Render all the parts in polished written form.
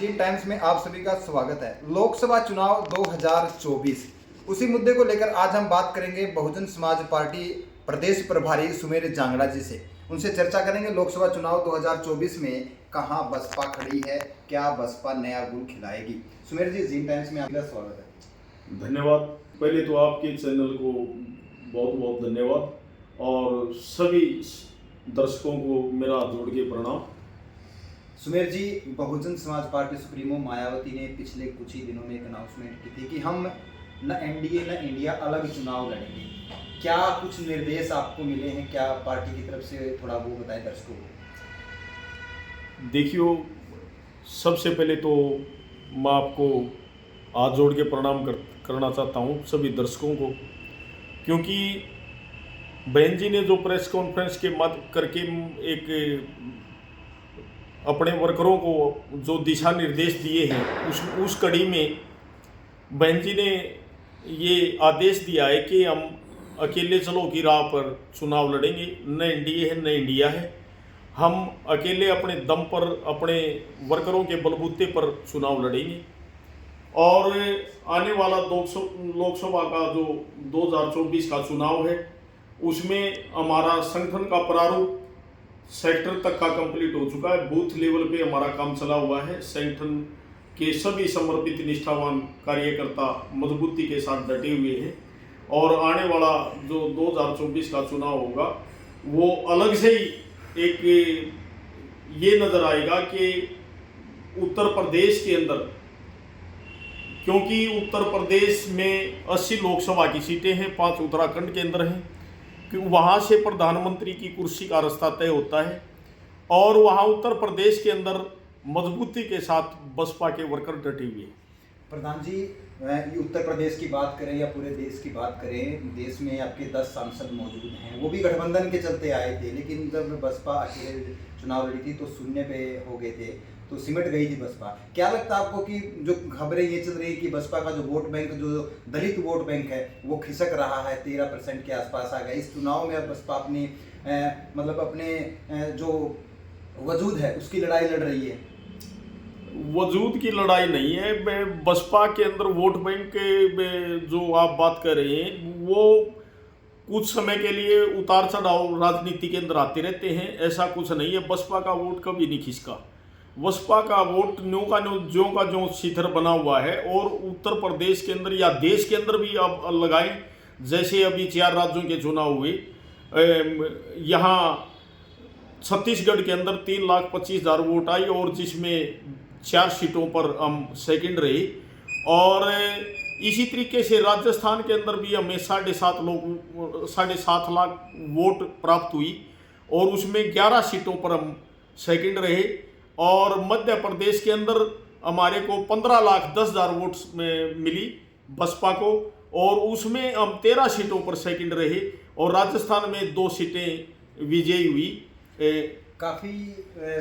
Gene times में आप सभी का स्वागत है। लोकसभा चुनाव 2024 उसी मुद्दे को लेकर आज हम बात करेंगे बहुजन समाज पार्टी प्रदेश प्रभारी सुमेर जांगड़ा जी से। उनसे चर्चा करेंगे लोकसभा चुनाव 2024 में कहां बसपा खड़ी है, क्या बसपा नया गुल खिलाएगी। सुमेर जी, जीन टाइम्स में आपका स्वागत है। धन्यवाद। पहले तो आपके चैनल को बहुत बहुत धन्यवाद और सभी दर्शकों को मेरा जोड़ के प्रणाम। सुमेर जी, बहुजन समाज पार्टी सुप्रीमो मायावती ने पिछले कुछ ही दिनों में एक अनाउंसमेंट की थी कि हम न एनडीए न इंडिया अलग चुनाव लड़ेंगे। क्या कुछ निर्देश आपको मिले हैं, क्या पार्टी की तरफ से, थोड़ा वो बताएं दर्शकों को। देखियो, सबसे पहले तो मैं आपको हाथ जोड़ के प्रणाम करना चाहता हूँ सभी दर्शकों को, क्योंकि बहन जी ने जो प्रेस कॉन्फ्रेंस के मध्य करके एक अपने वर्करों को जो दिशा निर्देश दिए हैं उस कड़ी में बहन जी ने ये आदेश दिया है कि हम अकेले चलो की राह पर चुनाव लड़ेंगे। न एनडीए है न इंडिया है, हम अकेले अपने दम पर अपने वर्करों के बलबूते पर चुनाव लड़ेंगे। और आने वाला लोकसभा का जो 2024 का चुनाव है उसमें हमारा संगठन का प्रारूप सेक्टर तक का कंप्लीट हो चुका है। बूथ लेवल पे हमारा काम चला हुआ है। संगठन के सभी समर्पित निष्ठावान कार्यकर्ता मजबूती के साथ डटे हुए हैं और आने वाला जो 2024 का चुनाव होगा वो अलग से ही एक ये नज़र आएगा कि उत्तर प्रदेश के अंदर, क्योंकि उत्तर प्रदेश में 80 लोकसभा की सीटें हैं, 5 उत्तराखंड के अंदर हैं, कि वहाँ से प्रधानमंत्री की कुर्सी का रास्ता तय होता है और वहाँ उत्तर प्रदेश के अंदर मजबूती के साथ बसपा के वर्कर डटे हुए हैं। प्रधान जी, उत्तर प्रदेश की बात करें या पूरे देश की बात करें, देश में आपके 10 सांसद मौजूद हैं, वो भी गठबंधन के चलते आए थे, लेकिन जब बसपा अकेले चुनाव लड़ी थी तो शून्य पे हो गए थे, तो सिमट गई थी बसपा। क्या लगता है आपको कि जो खबरें ये चल रही है कि बसपा का जो वोट बैंक, जो दलित वोट बैंक है, वो खिसक रहा है, 13% के आसपास आ गया इस चुनाव में। अब बसपा अपनी मतलब अपने जो वजूद है उसकी लड़ाई लड़ रही है। वजूद की लड़ाई नहीं है, बसपा के अंदर वोट बैंक के जो आप बात कर रहे हैं वो कुछ समय के लिए उतार चढ़ाव राजनीति के अंदर आते रहते हैं। ऐसा कुछ नहीं है, बसपा का वोट कभी नहीं खिसका। बसपा का वोट न्यू का ज्यों शिथिर बना हुआ है और उत्तर प्रदेश के अंदर या देश के अंदर भी आप लगाएं, जैसे अभी 4 राज्यों के चुनाव हुए, यहाँ छत्तीसगढ़ के अंदर 3,25,000 वोट आई और जिसमें 4 सीटों पर हम सेकंड रहे। और इसी तरीके से राजस्थान के अंदर भी हमें 7.5 लाख वोट प्राप्त हुई और उसमें 11 सीटों पर हम सेकंड रहे। और मध्य प्रदेश के अंदर हमारे को 15,10,000 वोट में मिली बसपा को और उसमें हम 13 सीटों पर सेकंड रहे और राजस्थान में 2 सीटें विजयी हुई। काफ़ी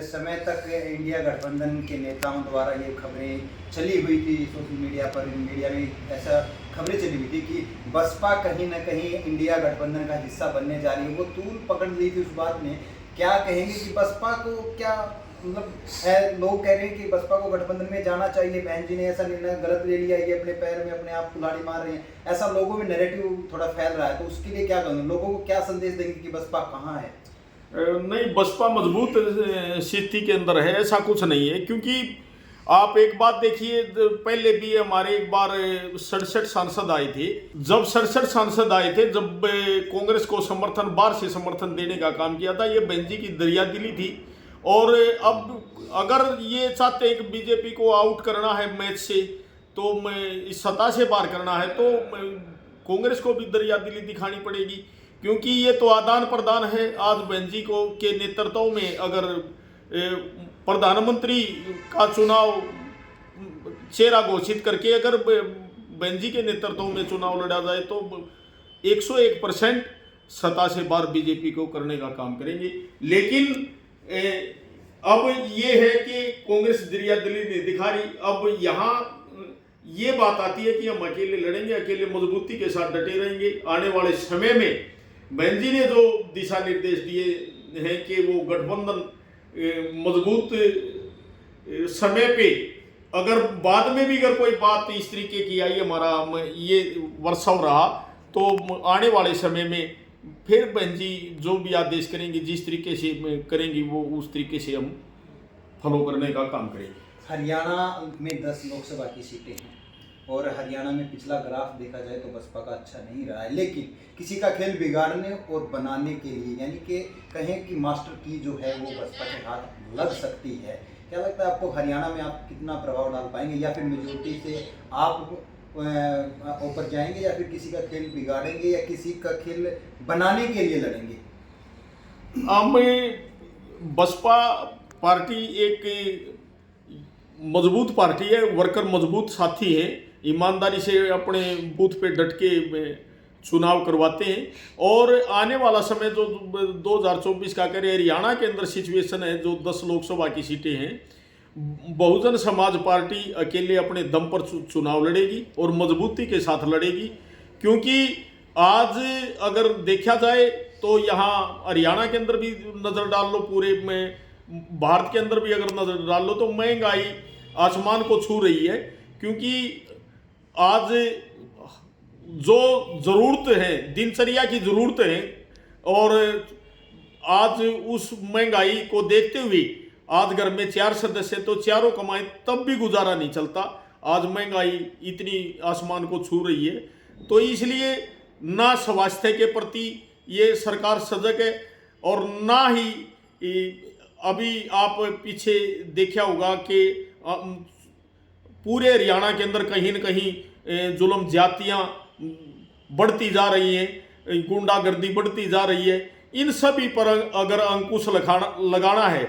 समय तक इंडिया गठबंधन के नेताओं द्वारा ये खबरें चली हुई थी सोशल मीडिया पर, मीडिया में ऐसा खबरें चली हुई थी कि बसपा कहीं ना कहीं इंडिया गठबंधन का हिस्सा बनने जा रही है। वो तूल पकड़ ली थी उस बात में। क्या कहेंगे कि बसपा को क्या मतलब लोग कह रहे हैं कि बसपा को गठबंधन में जाना चाहिए, बहन जी ने ऐसा निर्णय गलत ले लिया, ये अपने पैर में अपने आप कुल्हाड़ी मार रहे हैं, ऐसा लोगों में नैरेटिव थोड़ा फैल रहा है, तो उसके लिए क्या कहेंगे, लोगों को क्या संदेश देंगे कि बसपा कहाँ है? नहीं, बसपा मजबूत स्थिति के अंदर है, ऐसा कुछ नहीं है। क्योंकि आप एक बात देखिए, पहले भी हमारे एक बार 67 सांसद आए थे। जब 67 सांसद आए थे, जब कांग्रेस को समर्थन, बाहर से समर्थन देने का काम किया था, ये बहन जी की दरियादिली थी। और अब अगर ये चाहते हैं कि बीजेपी को आउट करना है मैच से, तो इस सत्ता से बाहर करना है, तो कांग्रेस को भी दरियादिली दिखानी पड़ेगी, क्योंकि ये तो आदान प्रदान है। आज बहन जी को के नेतृत्व में अगर प्रधानमंत्री का चुनाव चेहरा घोषित करके अगर बहन जी के नेतृत्व में चुनाव लड़ा जाए तो 101% सत्ता से बाहर बीजेपी को करने का काम करेंगे। लेकिन अब ये है कि कांग्रेस दरियादिली नहीं दिखा रही। अब यहाँ ये बात आती है कि हम अकेले लड़ेंगे, अकेले मजबूती के साथ डटे रहेंगे। आने वाले समय में बहन जी ने जो दिशा निर्देश दिए हैं कि वो गठबंधन मजबूत समय पे अगर बाद में भी अगर कोई बात इस तरीके की आई हमारा ये वर्षाव रहा तो आने वाले समय में फिर बहन जी जो भी आदेश करेंगे जिस तरीके से करेंगी वो उस तरीके से हम फॉलो करने का काम करेंगे। हरियाणा में 10 लोकसभा की सीटें हैं और हरियाणा में पिछला ग्राफ देखा जाए तो बसपा का अच्छा नहीं रहा है, लेकिन किसी का खेल बिगाड़ने और बनाने के लिए, यानी कि कहें कि मास्टर की जो है वो बसपा के हाथ लग सकती है। क्या लगता है आपको हरियाणा में आप कितना प्रभाव डाल पाएंगे, या फिर मेजोरिटी से आप ऊपर जाएंगे, या फिर किसी का खेल बिगाड़ेंगे या किसी का खेल बनाने के लिए लड़ेंगे? हम बसपा पार्टी एक मजबूत पार्टी है, वर्कर मजबूत साथी है, ईमानदारी से अपने बूथ पे डट के चुनाव करवाते हैं। और आने वाला समय जो 2024 का करें, हरियाणा के अंदर सिचुएशन है जो 10 लोकसभा की सीटें हैं, बहुजन समाज पार्टी अकेले अपने दम पर चुनाव लड़ेगी और मजबूती के साथ लड़ेगी। क्योंकि आज अगर देखा जाए तो यहाँ हरियाणा के अंदर भी नज़र डाल लो, पूरे में भारत के अंदर भी अगर नज़र डाल लो तो महंगाई आसमान को छू रही है। क्योंकि आज जो ज़रूरत है, दिनचर्या की ज़रूरत है, और आज उस महंगाई को देखते हुए आज घर में 4 सदस्य तो चारों कमाएं तब भी गुजारा नहीं चलता। आज महंगाई इतनी आसमान को छू रही है, तो इसलिए ना स्वास्थ्य के प्रति ये सरकार सजग है, और ना ही अभी आप पीछे देखा होगा कि पूरे हरियाणा के अंदर कहीं न कहीं जुल्म ज्यादतियाँ बढ़ती जा रही हैं, गुंडागर्दी बढ़ती जा रही है। इन सभी पर अगर अंकुश लगाना है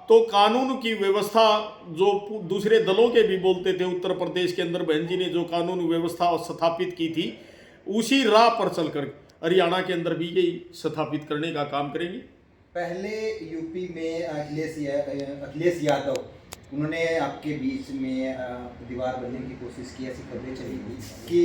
तो कानून की व्यवस्था, जो दूसरे दलों के भी बोलते थे, उत्तर प्रदेश के अंदर बहन जी ने जो कानून व्यवस्था स्थापित की थी, उसी राह पर चलकर हरियाणा के अंदर भी यही स्थापित करने का काम करेंगे। पहले यूपी में अखिलेश यादव, उन्होंने आपके बीच में दीवार बनने की कोशिश की, ऐसी खबरें चली थी कि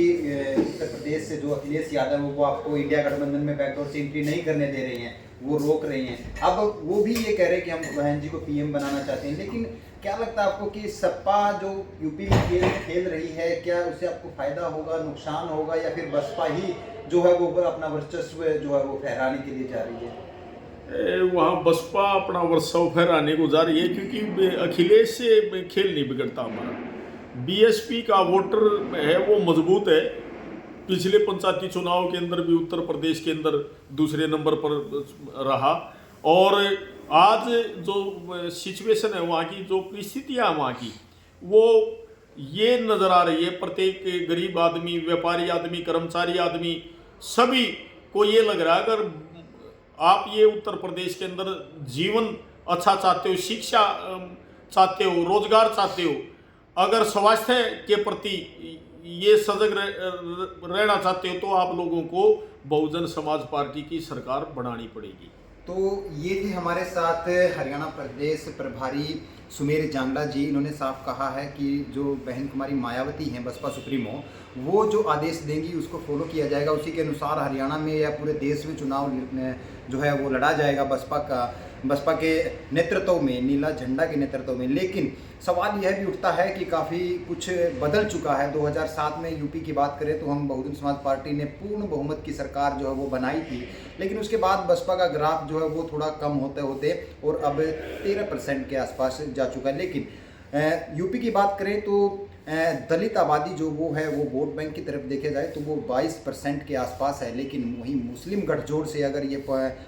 उत्तर प्रदेश से जो अखिलेश यादव वो आपको इंडिया गठबंधन में बैकडोर से एंट्री नहीं करने दे रहे हैं, वो रोक रहे हैं। अब वो भी ये कह रहे हैं कि हम बहन जी को पीएम बनाना चाहते हैं। लेकिन क्या लगता है आपको कि सपा जो यूपी में खेल रही है, क्या उससे आपको फायदा होगा, नुकसान होगा, या फिर बसपा ही जो है वो अपना वर्चस्व जो है वो फहराने के लिए जा रही है? वहाँ बसपा अपना वर्चस्व फहराने को जा रही है, क्योंकि अखिलेश से खेल नहीं बिगड़ता हमारा। बीएसपी का वोटर है वो मजबूत है, पिछले पंचायती चुनाव के अंदर भी उत्तर प्रदेश के अंदर दूसरे नंबर पर रहा, और आज जो सिचुएशन है वहाँ की, जो परिस्थितियाँ वहाँ की, वो ये नज़र आ रही है। प्रत्येक गरीब आदमी, व्यापारी आदमी, कर्मचारी आदमी, सभी को ये लग रहा है अगर आप ये उत्तर प्रदेश के अंदर जीवन अच्छा चाहते हो, शिक्षा चाहते हो, रोजगार चाहते हो, अगर स्वास्थ्य के प्रति ये सजग रहना चाहते हो, तो आप लोगों को बहुजन समाज पार्टी की सरकार बनानी पड़ेगी। तो ये थे हमारे साथ हरियाणा प्रदेश प्रभारी सुमेर जांगला जी। इन्होंने साफ कहा है कि जो बहन कुमारी मायावती हैं बसपा सुप्रीमो, वो जो आदेश देंगी उसको फॉलो किया जाएगा, उसी के अनुसार हरियाणा में या पूरे देश में चुनाव जो है वो लड़ा जाएगा बसपा के नेतृत्व में, नीला झंडा के नेतृत्व में। लेकिन सवाल यह भी उठता है कि काफ़ी कुछ बदल चुका है। 2007 में यूपी की बात करें तो हम बहुजन समाज पार्टी ने पूर्ण बहुमत की सरकार जो है वो बनाई थी, लेकिन उसके बाद बसपा का ग्राफ जो है वो थोड़ा कम होते होते और अब 13% के आसपास जा चुका है। लेकिन यूपी की बात करें तो दलित आबादी जो वो है वो वोट बैंक की तरफ देखे जाए तो वो 22% के आसपास है, लेकिन वहीं मुस्लिम गठजोड़ से अगर ये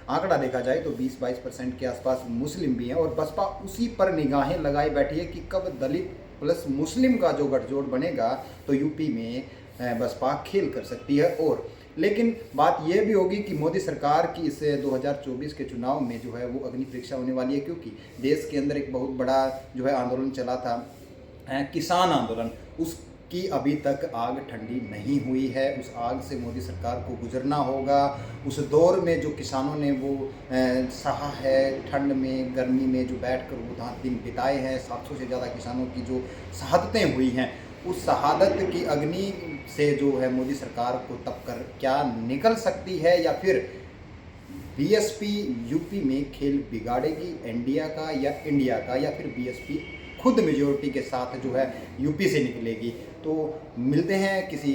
आंकड़ा देखा जाए तो 20-22% के आसपास मुस्लिम भी हैं, और बसपा उसी पर निगाहें लगाई बैठी है कि कब दलित प्लस मुस्लिम का जो गठजोड़ बनेगा तो यूपी में बसपा खेल कर सकती है। और लेकिन बात यह भी होगी कि मोदी सरकार की इस 2024 के चुनाव में जो है वो अग्नि परीक्षा होने वाली है, क्योंकि देश के अंदर एक बहुत बड़ा जो है आंदोलन चला था, किसान आंदोलन, उसकी अभी तक आग ठंडी नहीं हुई है। उस आग से मोदी सरकार को गुजरना होगा। उस दौर में जो किसानों ने वो सहा है, ठंड में गर्मी में जो बैठकर वो दिन बिताए हैं, 700 से ज़्यादा किसानों की जो शहादतें हुई हैं, उस शहादत की अग्नि से जो है मोदी सरकार को तप कर क्या निकल सकती है, या फिर बीएसपी यूपी में खेल बिगाड़ेगी इंडिया का या फिर बीएसपी खुद मेजोरिटी के साथ जो है यूपी से निकलेगी। तो मिलते हैं किसी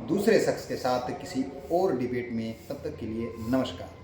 दूसरे शख्स के साथ किसी और डिबेट में, तब तक के लिए नमस्कार।